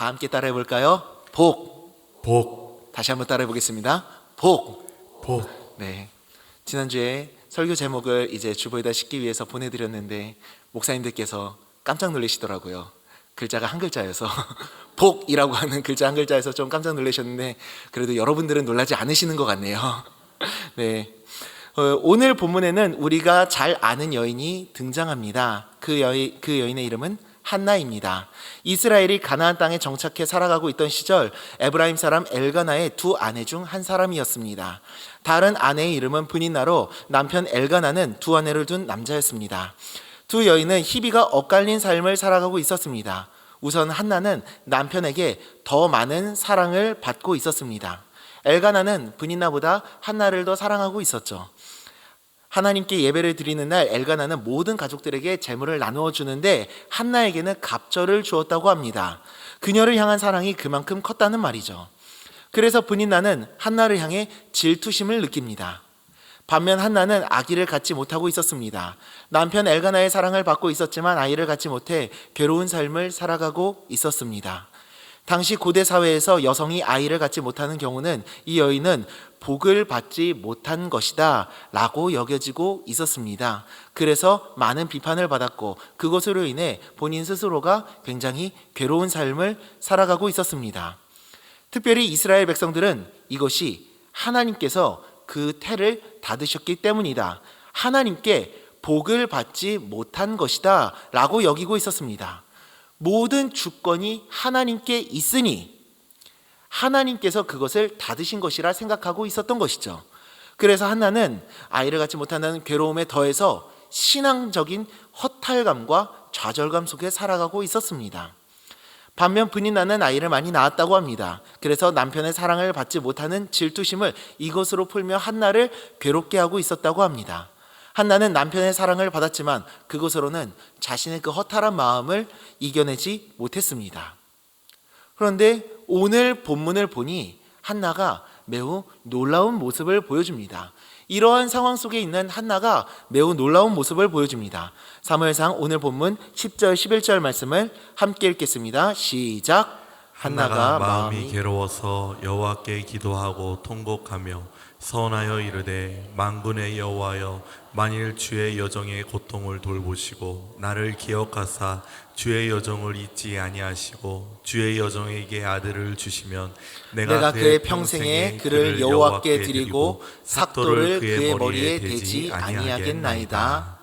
다 함께 따라해 볼까요? 복. 복. 다시 한번 따라해 보겠습니다. 복. 복. 네. 지난주에 설교 제목을 이제 주보에다 싣기 위해서 보내드렸는데 목사님들께서 깜짝 놀라시더라고요. 글자가 한 글자여서 복이라고 하는 글자 한 글자에서 좀 깜짝 놀라셨는데 그래도 여러분들은 놀라지 않으시는 것 같네요. 네. 오늘 본문에는 우리가 잘 아는 여인이 등장합니다. 그 여인의 이름은 한나입니다. 이스라엘이 가나안 땅에 정착해 살아가고 있던 시절 에브라임 사람 엘가나의 두 아내 중 한 사람이었습니다. 다른 아내의 이름은 브닌나로 남편 엘가나는 두 아내를 둔 남자였습니다. 두 여인은 희비가 엇갈린 삶을 살아가고 있었습니다. 우선 한나는 남편에게 더 많은 사랑을 받고 있었습니다. 엘가나는 브닌나보다 한나를 더 사랑하고 있었죠. 하나님께 예배를 드리는 날 엘가나는 모든 가족들에게 재물을 나누어 주는데 한나에게는 갑절을 주었다고 합니다. 그녀를 향한 사랑이 그만큼 컸다는 말이죠. 그래서 브닌나는 한나를 향해 질투심을 느낍니다. 반면 한나는 아기를 갖지 못하고 있었습니다. 남편 엘가나의 사랑을 받고 있었지만 아이를 갖지 못해 괴로운 삶을 살아가고 있었습니다. 당시 고대 사회에서 여성이 아이를 갖지 못하는 경우는 이 여인은 복을 받지 못한 것이다 라고 여겨지고 있었습니다. 그래서 많은 비판을 받았고 그것으로 인해 본인 스스로가 굉장히 괴로운 삶을 살아가고 있었습니다. 특별히 이스라엘 백성들은 이것이 하나님께서 그 태를 닫으셨기 때문이다, 하나님께 복을 받지 못한 것이다 라고 여기고 있었습니다. 모든 주권이 하나님께 있으니 하나님께서 그것을 닫으신 것이라 생각하고 있었던 것이죠. 그래서 한나는 아이를 갖지 못한다는 괴로움에 더해서 신앙적인 허탈감과 좌절감 속에 살아가고 있었습니다. 반면 브닌나는 아이를 많이 낳았다고 합니다. 그래서 남편의 사랑을 받지 못하는 질투심을 이것으로 풀며 한나를 괴롭게 하고 있었다고 합니다. 한나는 남편의 사랑을 받았지만 그것으로는 자신의 그 허탈한 마음을 이겨내지 못했습니다. 그런데 오늘 본문을 보니 한나가 매우 놀라운 모습을 보여줍니다. 이러한 상황 속에 있는 한나가 매우 놀라운 모습을 보여줍니다. 사무엘상 오늘 본문 10절 11절 말씀을 함께 읽겠습니다. 시작. 한나가 마음이 괴로워서 여호와께 기도하고 통곡하며 서원하여 이르되 만군의 여호와여, 만일 주의 여정의 고통을 돌보시고 나를 기억하사 주의 여정을 잊지 아니하시고 주의 여정에게 아들을 주시면 내가 그의 평생에 그를 여호와께 드리고 삭도를 그의 머리에 대지 아니하겠나이다.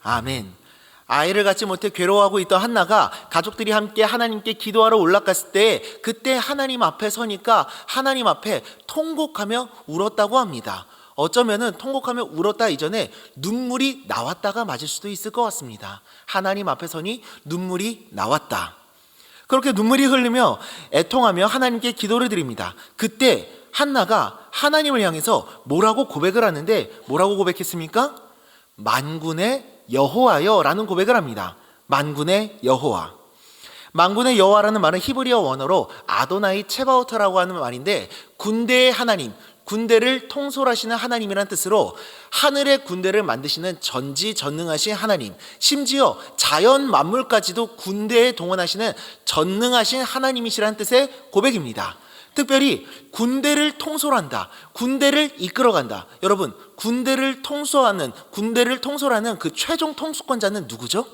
아멘. 아이를 갖지 못해 괴로워하고 있던 한나가 가족들이 함께 하나님께 기도하러 올라갔을 때 그때 하나님 앞에 서니까 하나님 앞에 통곡하며 울었다고 합니다. 어쩌면은 통곡하며 울었다 이전에 눈물이 나왔다가 맞을 수도 있을 것 같습니다. 하나님 앞에 서니 눈물이 나왔다. 그렇게 눈물이 흐르며 애통하며 하나님께 기도를 드립니다. 그때 한나가 하나님을 향해서 뭐라고 고백을 하는데 뭐라고 고백했습니까? 만군의 여호와여 라는 고백을 합니다. 만군의 여호와. 만군의 여호와라는 말은 히브리어 원어로 아도나이 체바오터라고 하는 말인데 군대의 하나님, 군대를 통솔하시는 하나님이라는 뜻으로 하늘의 군대를 만드시는 전지전능하신 하나님, 심지어 자연 만물까지도 군대에 동원하시는 전능하신 하나님이시라는 뜻의 고백입니다. 특별히 군대를 통솔한다, 군대를 이끌어간다. 여러분, 군대를 통솔하는 그 최종 통수권자는 누구죠?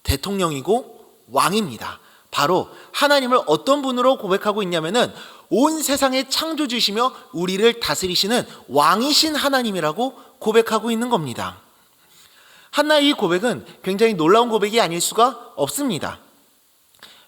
대통령이고 왕입니다. 바로 하나님을 어떤 분으로 고백하고 있냐면은 온 세상의 창조주시며 우리를 다스리시는 왕이신 하나님이라고 고백하고 있는 겁니다. 한나의 이 고백은 굉장히 놀라운 고백이 아닐 수가 없습니다.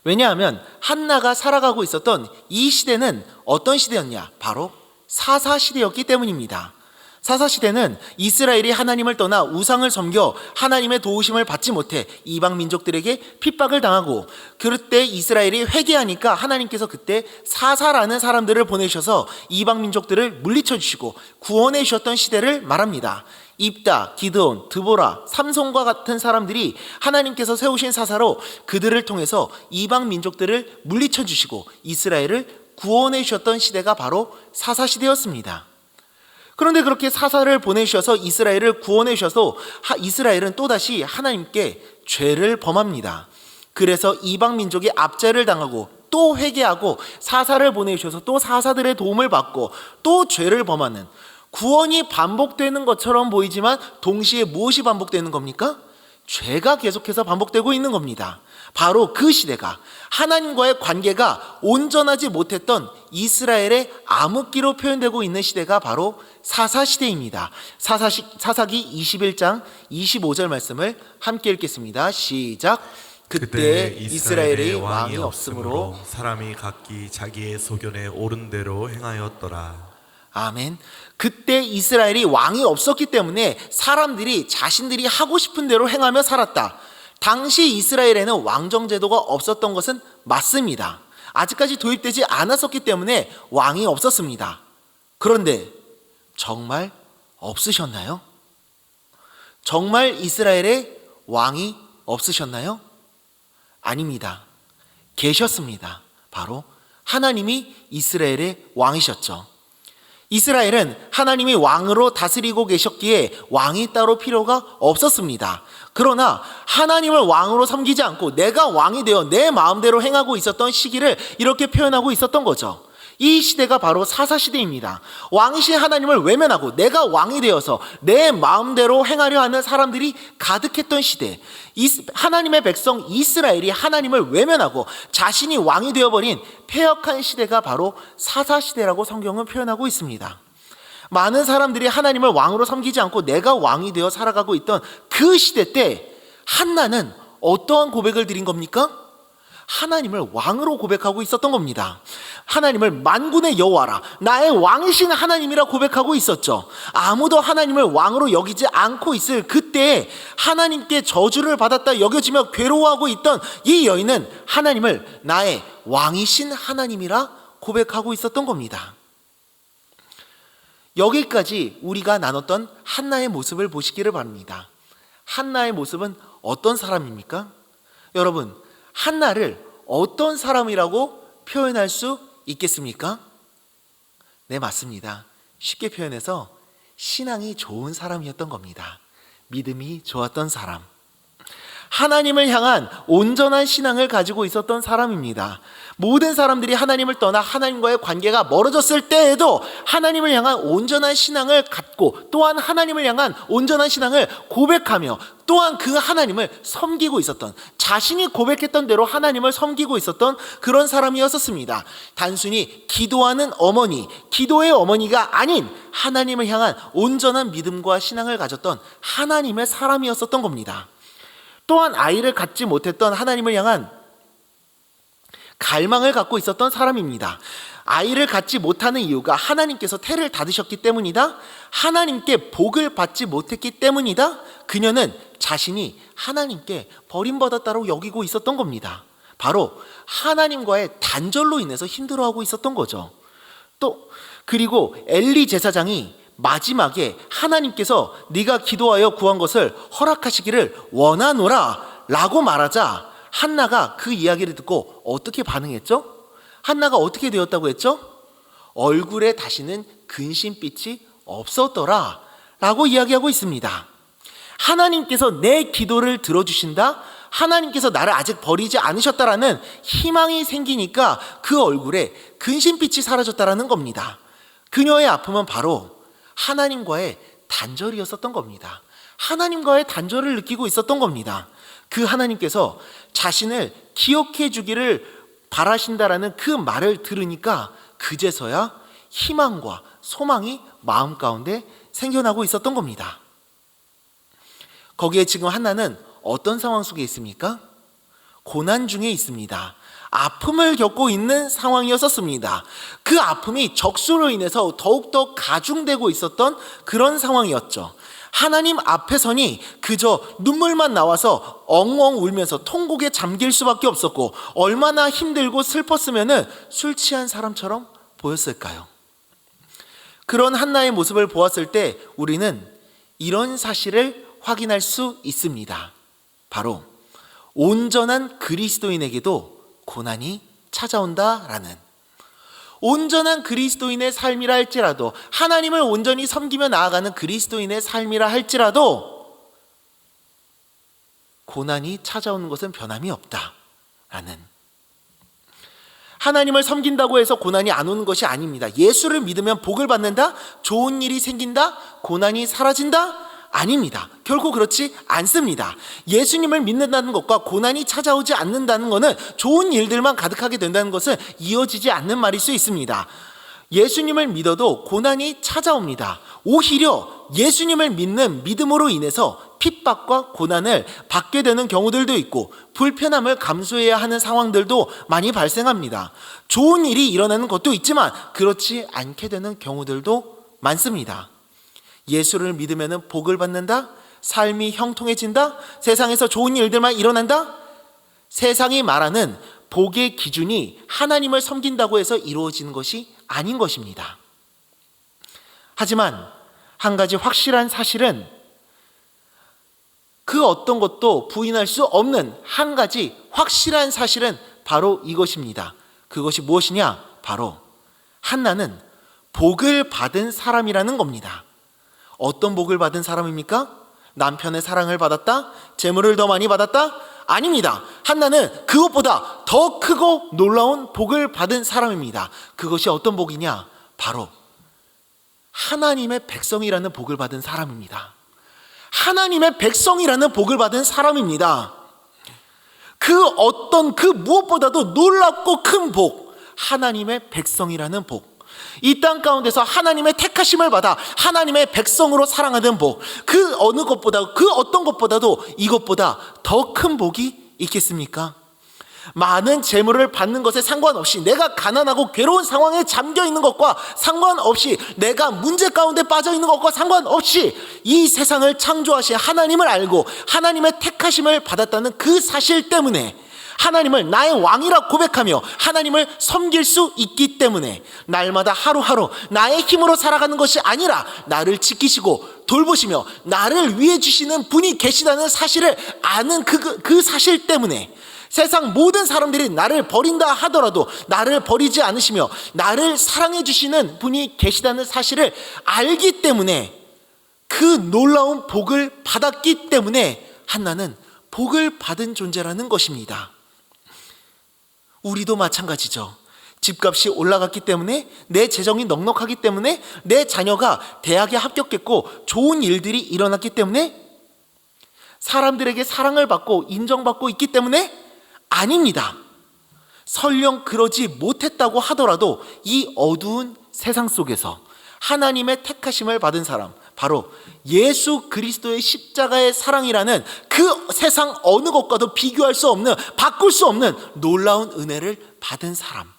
왜냐하면 한나가 살아가고 있었던 이 시대는 어떤 시대였냐? 바로 사사시대였기 때문입니다. 사사시대는 이스라엘이 하나님을 떠나 우상을 섬겨 하나님의 도우심을 받지 못해 이방 민족들에게 핍박을 당하고, 그럴 때 이스라엘이 회개하니까 하나님께서 그때 사사라는 사람들을 보내셔서 이방 민족들을 물리쳐 주시고 구원해 주셨던 시대를 말합니다. 입다, 기드온, 드보라, 삼손과 같은 사람들이 하나님께서 세우신 사사로 그들을 통해서 이방 민족들을 물리쳐 주시고 이스라엘을 구원해 주셨던 시대가 바로 사사시대였습니다. 그런데 그렇게 사사를 보내셔서 이스라엘을 구원해 주셔서 이스라엘은 또다시 하나님께 죄를 범합니다. 그래서 이방 민족이 압제를 당하고 또 회개하고 사사를 보내주셔서 또 사사들의 도움을 받고 또 죄를 범하는, 구원이 반복되는 것처럼 보이지만 동시에 무엇이 반복되는 겁니까? 죄가 계속해서 반복되고 있는 겁니다. 바로 그 시대가, 하나님과의 관계가 온전하지 못했던 이스라엘의 암흑기로 표현되고 있는 시대가 바로 사사시대입니다. 사사기 21장 25절 말씀을 함께 읽겠습니다. 시작. 그때 이스라엘의 왕이 없으므로 사람이 각기 자기의 소견에 옳은 대로 행하였더라. 아멘. 그때 이스라엘이 왕이 없었기 때문에 사람들이 자신들이 하고 싶은 대로 행하며 살았다. 당시 이스라엘에는 왕정제도가 없었던 것은 맞습니다. 아직까지 도입되지 않았었기 때문에 왕이 없었습니다. 그런데 정말 없으셨나요? 정말 이스라엘에 왕이 없으셨나요? 아닙니다. 계셨습니다. 바로 하나님이 이스라엘의 왕이셨죠. 이스라엘은 하나님이 왕으로 다스리고 계셨기에 왕이 따로 필요가 없었습니다. 그러나 하나님을 왕으로 섬기지 않고 내가 왕이 되어 내 마음대로 행하고 있었던 시기를 이렇게 표현하고 있었던 거죠. 이 시대가 바로 사사시대입니다. 왕이신 하나님을 외면하고 내가 왕이 되어서 내 마음대로 행하려 하는 사람들이 가득했던 시대, 하나님의 백성 이스라엘이 하나님을 외면하고 자신이 왕이 되어버린 패역한 시대가 바로 사사시대라고 성경은 표현하고 있습니다. 많은 사람들이 하나님을 왕으로 섬기지 않고 내가 왕이 되어 살아가고 있던 그 시대 때 한나는 어떠한 고백을 드린 겁니까? 하나님을 왕으로 고백하고 있었던 겁니다. 하나님을 만군의 여호와라, 나의 왕이신 하나님이라 고백하고 있었죠. 아무도 하나님을 왕으로 여기지 않고 있을 그때에 하나님께 저주를 받았다 여겨지며 괴로워하고 있던 이 여인은 하나님을 나의 왕이신 하나님이라 고백하고 있었던 겁니다. 여기까지 우리가 나눴던 한나의 모습을 보시기를 바랍니다. 한나의 모습은 어떤 사람입니까? 여러분, 한나를 어떤 사람이라고 표현할 수 있겠습니까? 네, 맞습니다. 쉽게 표현해서 신앙이 좋은 사람이었던 겁니다. 믿음이 좋았던 사람, 하나님을 향한 온전한 신앙을 가지고 있었던 사람입니다. 모든 사람들이 하나님을 떠나 하나님과의 관계가 멀어졌을 때에도 하나님을 향한 온전한 신앙을 갖고 또한 하나님을 향한 온전한 신앙을 고백하며 또한 그 하나님을 섬기고 있었던, 자신이 고백했던 대로 하나님을 섬기고 있었던 그런 사람이었습니다. 단순히 기도하는 어머니, 기도의 어머니가 아닌 하나님을 향한 온전한 믿음과 신앙을 가졌던 하나님의 사람이었었던 겁니다. 또한 아이를 갖지 못했던 하나님을 향한 갈망을 갖고 있었던 사람입니다. 아이를 갖지 못하는 이유가 하나님께서 태를 닫으셨기 때문이다, 하나님께 복을 받지 못했기 때문이다, 그녀는 자신이 하나님께 버림받았다고 여기고 있었던 겁니다. 바로 하나님과의 단절로 인해서 힘들어하고 있었던 거죠. 또 그리고 엘리 제사장이 마지막에 하나님께서 네가 기도하여 구한 것을 허락하시기를 원하노라 라고 말하자 한나가 그 이야기를 듣고 어떻게 반응했죠? 한나가 어떻게 되었다고 했죠? 얼굴에 다시는 근심빛이 없었더라 라고 이야기하고 있습니다. 하나님께서 내 기도를 들어주신다, 하나님께서 나를 아직 버리지 않으셨다라는 희망이 생기니까 그 얼굴에 근심빛이 사라졌다라는 겁니다. 그녀의 아픔은 바로 하나님과의 단절이었었던 겁니다. 하나님과의 단절을 느끼고 있었던 겁니다. 그 하나님께서 자신을 기억해 주기를 바라신다라는 그 말을 들으니까 그제서야 희망과 소망이 마음 가운데 생겨나고 있었던 겁니다. 거기에 지금 한나는 어떤 상황 속에 있습니까? 고난 중에 있습니다. 아픔을 겪고 있는 상황이었습니다. 그 아픔이 적수로 인해서 더욱더 가중되고 있었던 그런 상황이었죠. 하나님 앞에 서니 그저 눈물만 나와서 엉엉 울면서 통곡에 잠길 수밖에 없었고, 얼마나 힘들고 슬펐으면 술 취한 사람처럼 보였을까요? 그런 한나의 모습을 보았을 때 우리는 이런 사실을 확인할 수 있습니다. 바로 온전한 그리스도인에게도 고난이 찾아온다라는, 온전한 그리스도인의 삶이라 할지라도, 하나님을 온전히 섬기며 나아가는 그리스도인의 삶이라 할지라도 고난이 찾아오는 것은 변함이 없다라는, 하나님을 섬긴다고 해서 고난이 안 오는 것이 아닙니다. 예수를 믿으면 복을 받는다? 좋은 일이 생긴다? 고난이 사라진다? 아닙니다. 결코 그렇지 않습니다. 예수님을 믿는다는 것과 고난이 찾아오지 않는다는 것은 좋은 일들만 가득하게 된다는 것은 이어지지 않는 말일 수 있습니다. 예수님을 믿어도 고난이 찾아옵니다. 오히려 예수님을 믿는 믿음으로 인해서 핍박과 고난을 받게 되는 경우들도 있고 불편함을 감수해야 하는 상황들도 많이 발생합니다. 좋은 일이 일어나는 것도 있지만 그렇지 않게 되는 경우들도 많습니다. 예수를 믿으면 복을 받는다? 삶이 형통해진다? 세상에서 좋은 일들만 일어난다? 세상이 말하는 복의 기준이 하나님을 섬긴다고 해서 이루어지는 것이 아닌 것입니다. 하지만 한 가지 확실한 사실은 그 어떤 것도 부인할 수 없는 한 가지 확실한 사실은 바로 이것입니다. 그것이 무엇이냐? 바로 한나는 복을 받은 사람이라는 겁니다. 어떤 복을 받은 사람입니까? 남편의 사랑을 받았다? 재물을 더 많이 받았다? 아닙니다. 한나는 그것보다 더 크고 놀라운 복을 받은 사람입니다. 그것이 어떤 복이냐? 바로 하나님의 백성이라는 복을 받은 사람입니다. 하나님의 백성이라는 복을 받은 사람입니다. 그 무엇보다도 놀랍고 큰 복, 하나님의 백성이라는 복. 이 땅 가운데서 하나님의 택하심을 받아 하나님의 백성으로 사랑하는 복, 그 어느 것보다, 그 어떤 것보다도 이것보다 더 큰 복이 있겠습니까? 많은 재물을 받는 것에 상관없이, 내가 가난하고 괴로운 상황에 잠겨 있는 것과 상관없이, 내가 문제 가운데 빠져 있는 것과 상관없이 이 세상을 창조하신 하나님을 알고 하나님의 택하심을 받았다는 그 사실 때문에, 하나님을 나의 왕이라 고백하며 하나님을 섬길 수 있기 때문에 날마다 하루하루 나의 힘으로 살아가는 것이 아니라 나를 지키시고 돌보시며 나를 위해 주시는 분이 계시다는 사실을 아는 그 사실 때문에 세상 모든 사람들이 나를 버린다 하더라도 나를 버리지 않으시며 나를 사랑해 주시는 분이 계시다는 사실을 알기 때문에, 그 놀라운 복을 받았기 때문에 한나는 복을 받은 존재라는 것입니다. 우리도 마찬가지죠. 집값이 올라갔기 때문에, 내 재정이 넉넉하기 때문에, 내 자녀가 대학에 합격했고 좋은 일들이 일어났기 때문에, 사람들에게 사랑을 받고 인정받고 있기 때문에 아닙니다. 설령 그러지 못했다고 하더라도 이 어두운 세상 속에서 하나님의 택하심을 받은 사람, 바로 예수 그리스도의 십자가의 사랑이라는 그 세상 어느 것과도 비교할 수 없는, 바꿀 수 없는 놀라운 은혜를 받은 사람,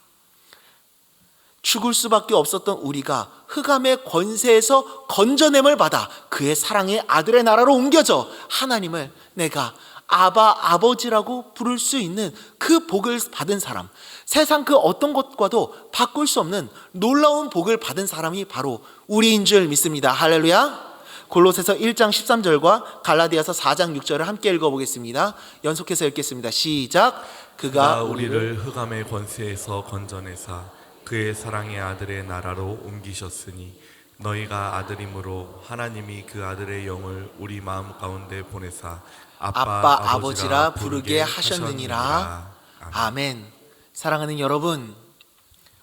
죽을 수밖에 없었던 우리가 흑암의 권세에서 건져냄을 받아 그의 사랑의 아들의 나라로 옮겨져 하나님을 내가 아버지라고 부를 수 있는 그 복을 받은 사람, 세상 그 어떤 것과도 바꿀 수 없는 놀라운 복을 받은 사람이 바로 우리인 줄 믿습니다. 할렐루야. 골로새서 1장 13절과 갈라디아서 4장 6절을 함께 읽어보겠습니다. 연속해서 읽겠습니다. 시작. 그가 우리를 흑암의 권세에서 건져내사 그의 사랑의 아들의 나라로 옮기셨으니 너희가 아들임으로 하나님이 그 아들의 영을 우리 마음 가운데 보내사 아빠 아버지라 부르게 하셨느니라. 아멘. 사랑하는 여러분,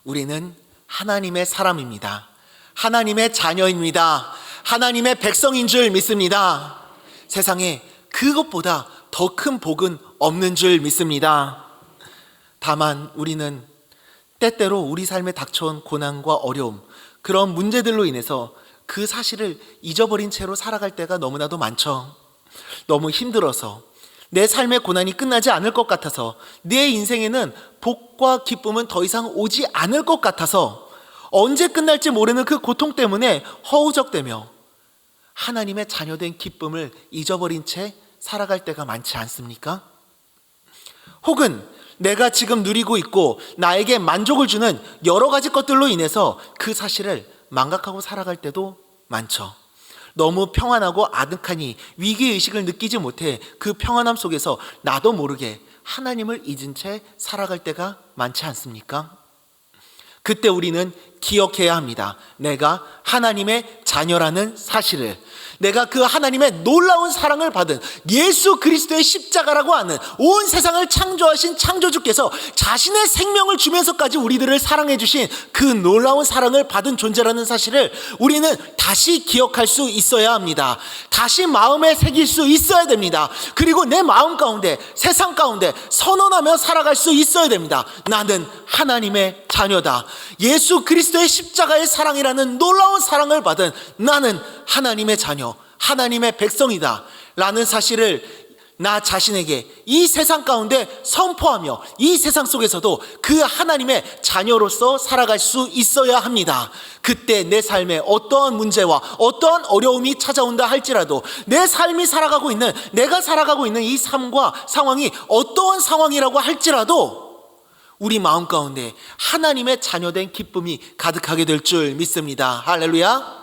우리는 하나님의 사람입니다. 하나님의 자녀입니다. 하나님의 백성인 줄 믿습니다. 세상에 그것보다 더 큰 복은 없는 줄 믿습니다. 다만 우리는 때때로 우리 삶에 닥쳐온 고난과 어려움, 그런 문제들로 인해서 그 사실을 잊어버린 채로 살아갈 때가 너무나도 많죠. 너무 힘들어서, 내 삶의 고난이 끝나지 않을 것 같아서, 내 인생에는 복과 기쁨은 더 이상 오지 않을 것 같아서, 언제 끝날지 모르는 그 고통 때문에 허우적대며 하나님의 자녀된 기쁨을 잊어버린 채 살아갈 때가 많지 않습니까? 혹은 내가 지금 누리고 있고 나에게 만족을 주는 여러 가지 것들로 인해서 그 사실을 망각하고 살아갈 때도 많죠. 너무 평안하고 아득하니 위기의식을 느끼지 못해 그 평안함 속에서 나도 모르게 하나님을 잊은 채 살아갈 때가 많지 않습니까? 그때 우리는 기억해야 합니다. 내가 하나님의 자녀라는 사실을, 내가 그 하나님의 놀라운 사랑을 받은 예수 그리스도의 십자가라고 하는 온 세상을 창조하신 창조주께서 자신의 생명을 주면서까지 우리들을 사랑해 주신 그 놀라운 사랑을 받은 존재라는 사실을 우리는 다시 기억할 수 있어야 합니다. 다시 마음에 새길 수 있어야 됩니다. 그리고 내 마음 가운데, 세상 가운데 선언하며 살아갈 수 있어야 됩니다. 나는 하나님의 자녀다. 예수 그리스도의 십자가의 사랑이라는 놀라운 사랑을 받은 나는 하나님의 자녀, 하나님의 백성이다 라는 사실을 나 자신에게 이 세상 가운데 선포하며 이 세상 속에서도 그 하나님의 자녀로서 살아갈 수 있어야 합니다. 그때 내 삶에 어떠한 문제와 어떠한 어려움이 찾아온다 할지라도 내 삶이 살아가고 있는, 내가 살아가고 있는 이 삶과 상황이 어떠한 상황이라고 할지라도 우리 마음 가운데 하나님의 자녀된 기쁨이 가득하게 될 줄 믿습니다. 할렐루야.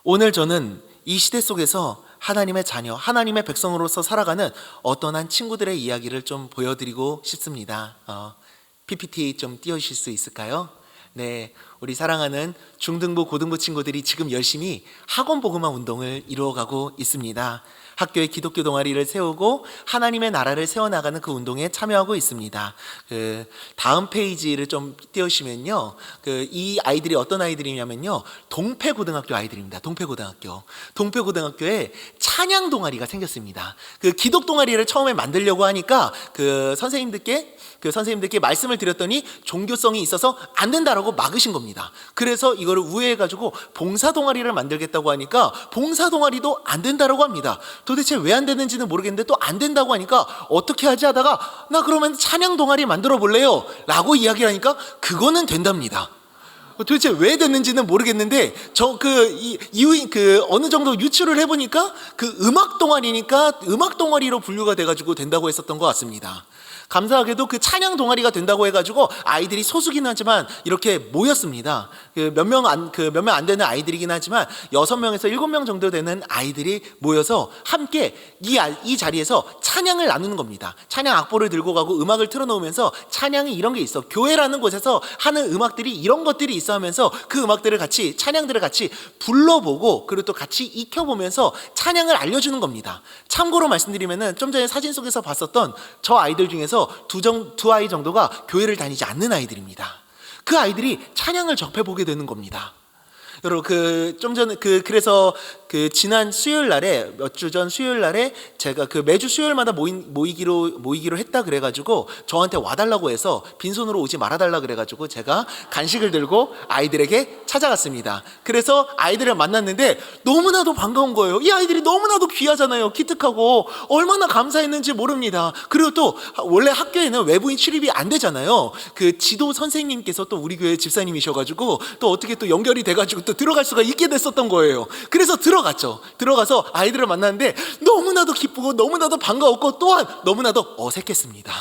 오늘 저는 이 시대 속에서 하나님의 자녀, 하나님의 백성으로서 살아가는 어떠한 친구들의 이야기를 좀 보여드리고 싶습니다. PPT 좀 띄워주실 수 있을까요? 네, 우리 사랑하는 중등부, 고등부 친구들이 지금 열심히 학원 복음화 운동을 이루어가고 있습니다. 학교에 기독교 동아리를 세우고 하나님의 나라를 세워나가는 그 운동에 참여하고 있습니다. 다음 페이지를 좀 띄우시면요, 이 아이들이 어떤 아이들이냐면요, 동패고등학교 아이들입니다. 동패고등학교에 찬양 동아리가 생겼습니다. 그 기독 동아리를 처음에 만들려고 하니까 선생님들께 말씀을 드렸더니 종교성이 있어서 안 된다라고 막으신 겁니다. 그래서 이거를 우회해가지고 봉사 동아리를 만들겠다고 하니까 봉사 동아리도 안 된다라고 합니다. 도대체 왜 안 되는지는 모르겠는데 또 안 된다고 하니까 어떻게 하지 하다가 나 그러면 찬양 동아리 만들어 볼래요 라고 이야기를 하니까 그거는 된답니다. 도대체 왜 됐는지는 모르겠는데 어느 정도 유추를 해보니까 그 음악 동아리니까 음악 동아리로 분류가 돼가지고 된다고 했었던 것 같습니다. 감사하게도 그 찬양 동아리가 된다고 해가지고 아이들이 소수긴 하지만 이렇게 모였습니다. 몇 명 안 되는 아이들이긴 하지만 6명에서 7명 정도 되는 아이들이 모여서 함께 이 자리에서 찬양을 나누는 겁니다. 찬양 악보를 들고 가고 음악을 틀어놓으면서 찬양이 이런 게 있어, 교회라는 곳에서 하는 음악들이 이런 것들이 있어 하면서 그 음악들을 같이, 찬양들을 같이 불러보고 그리고 또 같이 익혀보면서 찬양을 알려주는 겁니다. 참고로 말씀드리면은 좀 전에 사진 속에서 봤었던 저 아이들 중에서 두 아이 정도가 교회를 다니지 않는 아이들입니다. 그 아이들이 찬양을 접해보게 되는 겁니다. 여러분, 그래서 지난 수요일 날에, 몇 주 전 수요일 날에 제가 매주 수요일마다 모이기로 했다 그래가지고 저한테 와달라고 해서 빈손으로 오지 말아달라 그래가지고 제가 간식을 들고 아이들에게 찾아갔습니다. 그래서 아이들을 만났는데 너무나도 반가운 거예요. 이 아이들이 너무나도 귀하잖아요. 기특하고 얼마나 감사했는지 모릅니다. 그리고 또 원래 학교에는 외부인 출입이 안 되잖아요. 그 지도 선생님께서 또 우리 교회 집사님이셔가지고 또 어떻게 또 연결이 돼가지고 또 들어갈 수가 있게 됐었던 거예요. 그래서 들어가서 아이들을 만났는데 너무나도 기쁘고 너무나도 반가웠고 또한 너무나도 어색했습니다.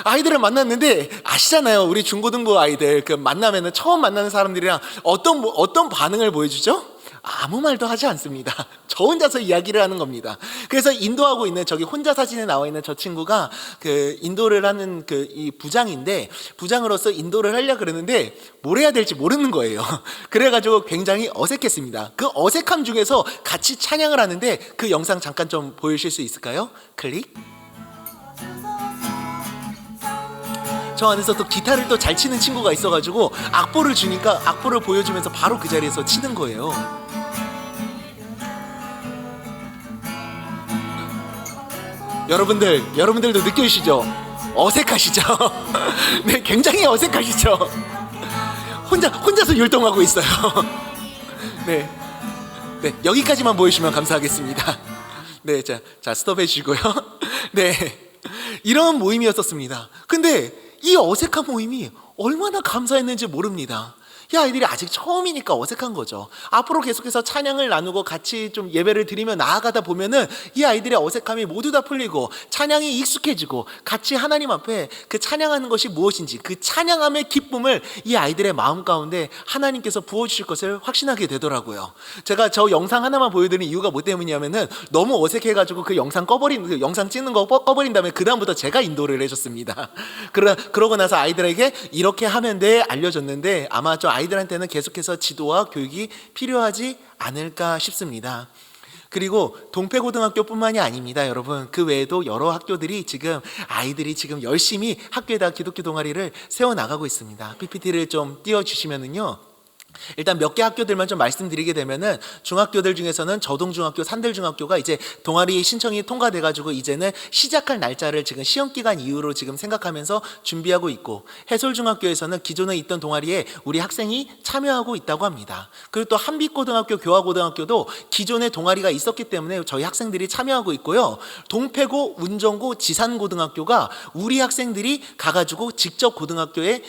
아이들을 만났는데 아시잖아요. 우리 중고등부 아이들 만나면은 처음 만나는 사람들이랑 어떤 반응을 보여주죠? 아무 말도 하지 않습니다. 저 혼자서 이야기를 하는 겁니다. 그래서 인도하고 있는 저기 혼자 사진에 나와 있는 저 친구가 인도를 하는 이 부장인데 부장으로서 인도를 하려고 그러는데 뭘 해야 될지 모르는 거예요. 그래가지고 굉장히 어색했습니다. 그 어색함 중에서 같이 찬양을 하는데 그 영상 잠깐 좀 보여주실 수 있을까요? 클릭. 저 안에서 또 기타를 또 잘 치는 친구가 있어가지고 악보를 주니까 악보를 보여주면서 바로 그 자리에서 치는 거예요. 여러분들도 느껴지시죠? 어색하시죠? 네, 굉장히 어색하시죠? 혼자서 율동하고 있어요. 네, 여기까지만 보여주시면 감사하겠습니다. 네, 자 스톱해 주시고요. 네, 이런 모임이었었습니다. 근데 이 어색한 모임이 얼마나 감사했는지 모릅니다. 이 아이들이 아직 처음이니까 어색한 거죠. 앞으로 계속해서 찬양을 나누고 같이 좀 예배를 드리며 나아가다 보면은 이 아이들의 어색함이 모두 다 풀리고 찬양이 익숙해지고 같이 하나님 앞에 그 찬양하는 것이 무엇인지 그 찬양함의 기쁨을 이 아이들의 마음 가운데 하나님께서 부어주실 것을 확신하게 되더라고요. 제가 저 영상 하나만 보여드리는 이유가 뭐 때문이냐면은 너무 어색해가지고 그 영상 그 영상 찍는 거 꺼버린 다음에 그 다음부터 제가 인도를 해줬습니다. 그러고 나서 아이들에게 이렇게 하면 돼 알려줬는데 아마 좀 아이들한테는 계속해서 지도와 교육이 필요하지 않을까 싶습니다. 그리고 동패고등학교뿐만이 아닙니다, 여러분. 그 외에도 여러 학교들이 아이들이 지금 열심히 학교에다 기독교 동아리를 세워나가고 있습니다. PPT를 좀 띄워주시면은요. 일단 몇 개 학교들만 좀 말씀드리게 되면은 중학교들 중에서는 저동중학교, 산들중학교가 이제 동아리 신청이 통과돼가지고 이제는 시작할 날짜를 지금 시험 기간 이후로 지금 생각하면서 준비하고 있고, 해솔중학교에서는 기존에 있던 동아리에 우리 학생이 참여하고 있다고 합니다. 그리고 또 한빛고등학교, 교화고등학교도 기존에 동아리가 있었기 때문에 저희 학생들이 참여하고 있고요. 동패고, 운정고, 지산고등학교가 우리 학생들이 가가지고 직접 고등학교에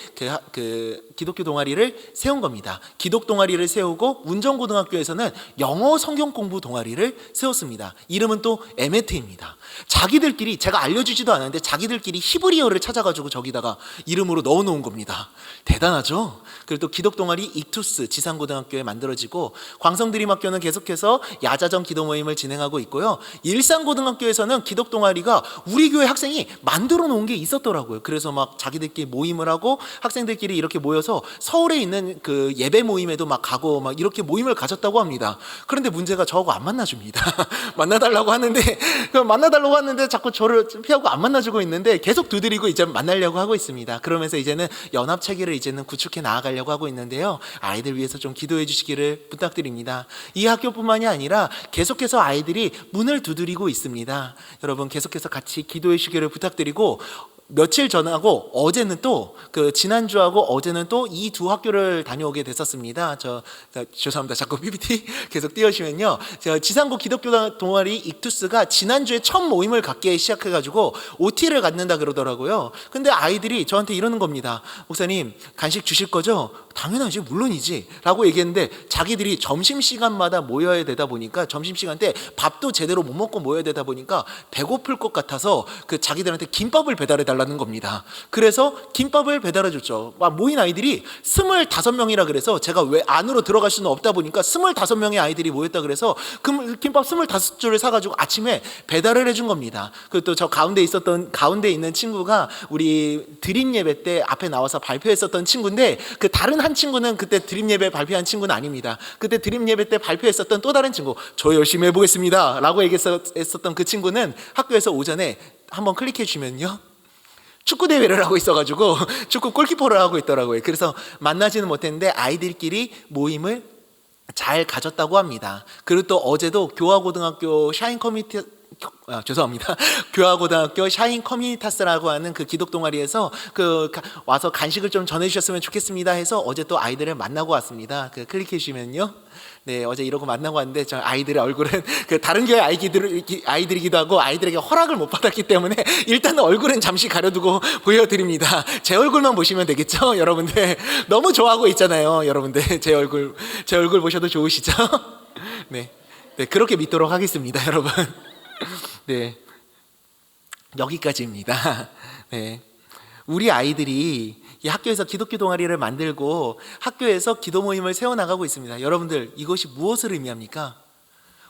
그 기독교 동아리를 세운 겁니다. 기독 동아리를 세우고 운정고등학교에서는 영어 성경 공부 동아리를 세웠습니다. 이름은 또 에메트입니다. 자기들끼리, 제가 알려주지도 않았는데 자기들끼리 히브리어를 찾아가지고 저기다가 이름으로 넣어놓은 겁니다. 대단하죠? 그리고 또 기독 동아리 익투스 지산고등학교에 만들어지고, 광성드림학교는 계속해서 야자정 기도 모임을 진행하고 있고요. 일산고등학교에서는 기독 동아리가 우리 교회 학생이 만들어 놓은 게 있었더라고요. 그래서 막 자기들끼리 모임을 하고 학생들끼리 이렇게 모여서 서울에 있는 그 예배 모임에도 막 가고 막 이렇게 모임을 가졌다고 합니다. 그런데 문제가 저하고 안 만나줍니다. 만나달라고 하는데 자꾸 저를 피하고 안 만나주고 있는데 계속 두드리고 이제 만나려고 하고 있습니다. 그러면서 이제는 연합 체계를 이제는 구축해 나아가려고 하고 있는데요. 아이들 위해서 좀 기도해 주시기를 부탁드립니다. 이 학교뿐만이 아니라 계속해서 아이들이 문을 두드리고 있습니다. 여러분 계속해서 같이 기도해 주시기를 부탁드리고, 며칠 전하고 어제는 또 지난주하고 어제는 또 이 두 학교를 다녀오게 됐었습니다. 죄송합니다. 자꾸 PPT 계속 띄워주시면요. 지산고 기독교 동아리 익투스가 지난주에 첫 모임을 갖게 시작해가지고 OT를 갖는다 그러더라고요. 근데 아이들이 저한테 이러는 겁니다. 목사님, 간식 주실 거죠? 당연하지, 물론이지 라고 얘기했는데, 자기들이 점심시간마다 모여야 되다 보니까 점심시간 때 밥도 제대로 못 먹고 모여야 되다 보니까 배고플 것 같아서 자기들한테 김밥을 배달해 달라는 겁니다. 그래서 김밥을 배달해 줬죠. 모인 아이들이 25명이라 그래서 제가 왜 안으로 들어갈 수는 없다 보니까 25명의 아이들이 모였다 그래서 김밥 25줄을 사가지고 아침에 배달을 해준 겁니다. 그리고 또 저 가운데 있는 친구가 우리 드림 예배 때 앞에 나와서 발표했었던 친구인데, 그 다른 한 친구는 그때 드림 예배 발표한 친구는 아닙니다. 그때 드림 예배 때 발표했었던 또 다른 친구, 저 열심히 해보겠습니다 라고 얘기했었던 그 친구는 학교에서 오전에 한번 클릭해 주시면요, 축구 대회를 하고 있어가지고 축구 골키퍼를 하고 있더라고요. 그래서 만나지는 못했는데 아이들끼리 모임을 잘 가졌다고 합니다. 그리고 또 어제도 교화고등학교 교화고등학교 샤인 커뮤니타스라고 하는 그 기독 동아리에서 와서 간식을 좀 전해주셨으면 좋겠습니다 해서 어제 또 아이들을 만나고 왔습니다. 클릭해 주시면요, 네, 어제 이러고 만나고 왔는데 저 아이들의 얼굴은 다른 교회 아이들이기도 하고 아이들에게 허락을 못 받았기 때문에 일단 얼굴은 잠시 가려두고 보여드립니다. 제 얼굴만 보시면 되겠죠, 여러분들. 너무 좋아하고 있잖아요, 여러분들. 제 얼굴 보셔도 좋으시죠? 네, 그렇게 믿도록 하겠습니다, 여러분. 네, 여기까지입니다. 네, 우리 아이들이 이 학교에서 기독교 동아리를 만들고 학교에서 기도 모임을 세워나가고 있습니다. 여러분들, 이것이 무엇을 의미합니까?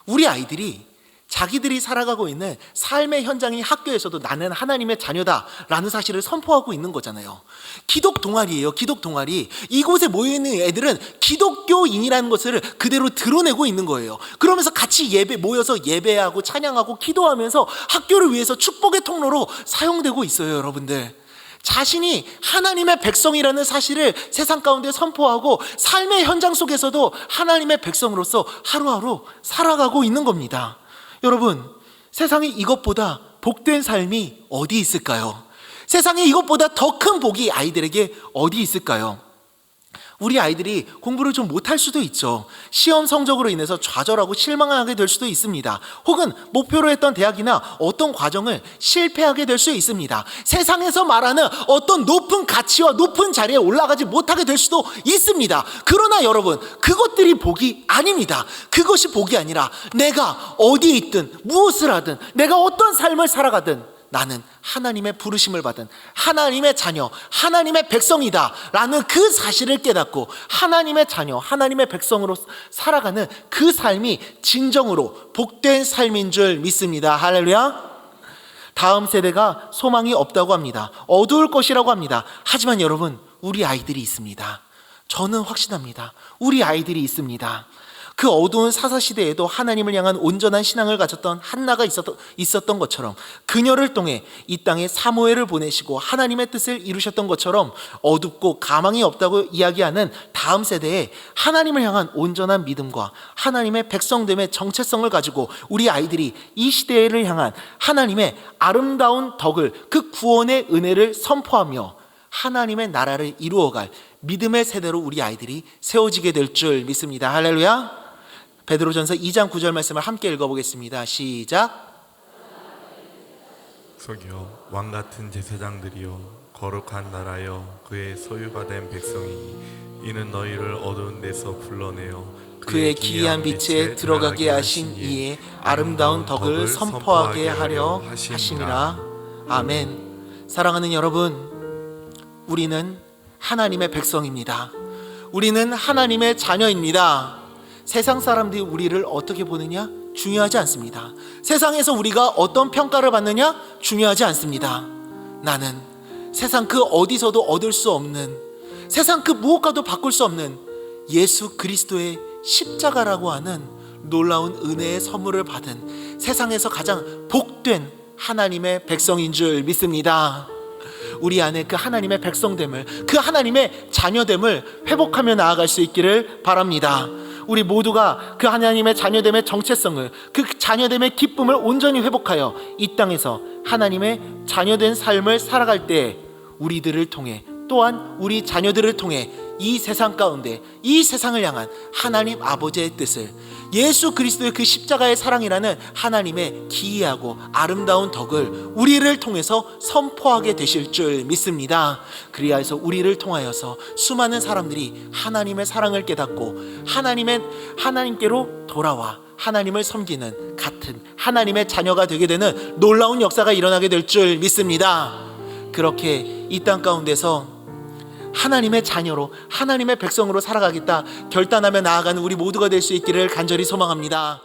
우리 아이들이 자기들이 살아가고 있는 삶의 현장이 학교에서도 나는 하나님의 자녀다 라는 사실을 선포하고 있는 거잖아요. 기독 동아리예요, 기독 동아리. 이곳에 모여있는 애들은 기독교인이라는 것을 그대로 드러내고 있는 거예요. 그러면서 같이 모여서 예배하고 찬양하고 기도하면서 학교를 위해서 축복의 통로로 사용되고 있어요, 여러분들. 자신이 하나님의 백성이라는 사실을 세상 가운데 선포하고 삶의 현장 속에서도 하나님의 백성으로서 하루하루 살아가고 있는 겁니다. 여러분, 세상에 이것보다 복된 삶이 어디 있을까요? 세상에 이것보다 더 큰 복이 아이들에게 어디 있을까요? 우리 아이들이 공부를 좀 못할 수도 있죠. 시험 성적으로 인해서 좌절하고 실망하게 될 수도 있습니다. 혹은 목표로 했던 대학이나 어떤 과정을 실패하게 될 수 있습니다. 세상에서 말하는 어떤 높은 가치와 높은 자리에 올라가지 못하게 될 수도 있습니다. 그러나 여러분, 그것들이 복이 아닙니다. 그것이 복이 아니라 내가 어디에 있든 무엇을 하든 내가 어떤 삶을 살아가든 나는 하나님의 부르심을 받은 하나님의 자녀, 하나님의 백성이다 라는 그 사실을 깨닫고 하나님의 자녀, 하나님의 백성으로 살아가는 그 삶이 진정으로 복된 삶인 줄 믿습니다. 할렐루야. 다음 세대가 소망이 없다고 합니다. 어두울 것이라고 합니다. 하지만 여러분, 우리 아이들이 있습니다. 저는 확신합니다. 우리 아이들이 있습니다. 그 어두운 사사시대에도 하나님을 향한 온전한 신앙을 가졌던 한나가 있었던 것처럼, 그녀를 통해 이 땅에 사무엘을 보내시고 하나님의 뜻을 이루셨던 것처럼 어둡고 가망이 없다고 이야기하는 다음 세대에 하나님을 향한 온전한 믿음과 하나님의 백성됨의 정체성을 가지고 우리 아이들이 이 시대를 향한 하나님의 아름다운 덕을, 그 구원의 은혜를 선포하며 하나님의 나라를 이루어갈 믿음의 세대로 우리 아이들이 세워지게 될 줄 믿습니다. 할렐루야. 베드로전서 2장 9절 말씀을 함께 읽어보겠습니다. 시작. 속여 왕 같은 제사장들이요 거룩한 나라여 그의 소유가 된 백성이니 이는 너희를 어두운 데서 불러내어 그의 기이한 빛에 들어가게 하신 이의 아름다운 덕을 선포하게 하려 하심이라. 아멘. 사랑하는 여러분, 우리는 하나님의 백성입니다. 우리는 하나님의 자녀입니다. 세상 사람들이 우리를 어떻게 보느냐? 중요하지 않습니다. 세상에서 우리가 어떤 평가를 받느냐? 중요하지 않습니다. 나는 세상 그 어디서도 얻을 수 없는, 세상 그 무엇과도 바꿀 수 없는 예수 그리스도의 십자가라고 하는 놀라운 은혜의 선물을 받은 세상에서 가장 복된 하나님의 백성인 줄 믿습니다. 우리 안에 그 하나님의 백성됨을, 그 하나님의 자녀됨을 회복하며 나아갈 수 있기를 바랍니다. 우리 모두가 그 하나님의 자녀됨의 정체성을, 그 자녀됨의 기쁨을 온전히 회복하여 이 땅에서 하나님의 자녀된 삶을 살아갈 때 우리들을 통해, 또한 우리 자녀들을 통해 이 세상 가운데, 이 세상을 향한 하나님 아버지의 뜻을, 예수 그리스도의 그 십자가의 사랑이라는 하나님의 기이하고 아름다운 덕을 우리를 통해서 선포하게 되실 줄 믿습니다. 그리하여서 우리를 통하여서 수많은 사람들이 하나님의 사랑을 깨닫고 하나님께로 돌아와 하나님을 섬기는 같은 하나님의 자녀가 되게 되는 놀라운 역사가 일어나게 될 줄 믿습니다. 그렇게 이 땅 가운데서 하나님의 자녀로, 하나님의 백성으로 살아가겠다 결단하며 나아가는 우리 모두가 될 수 있기를 간절히 소망합니다.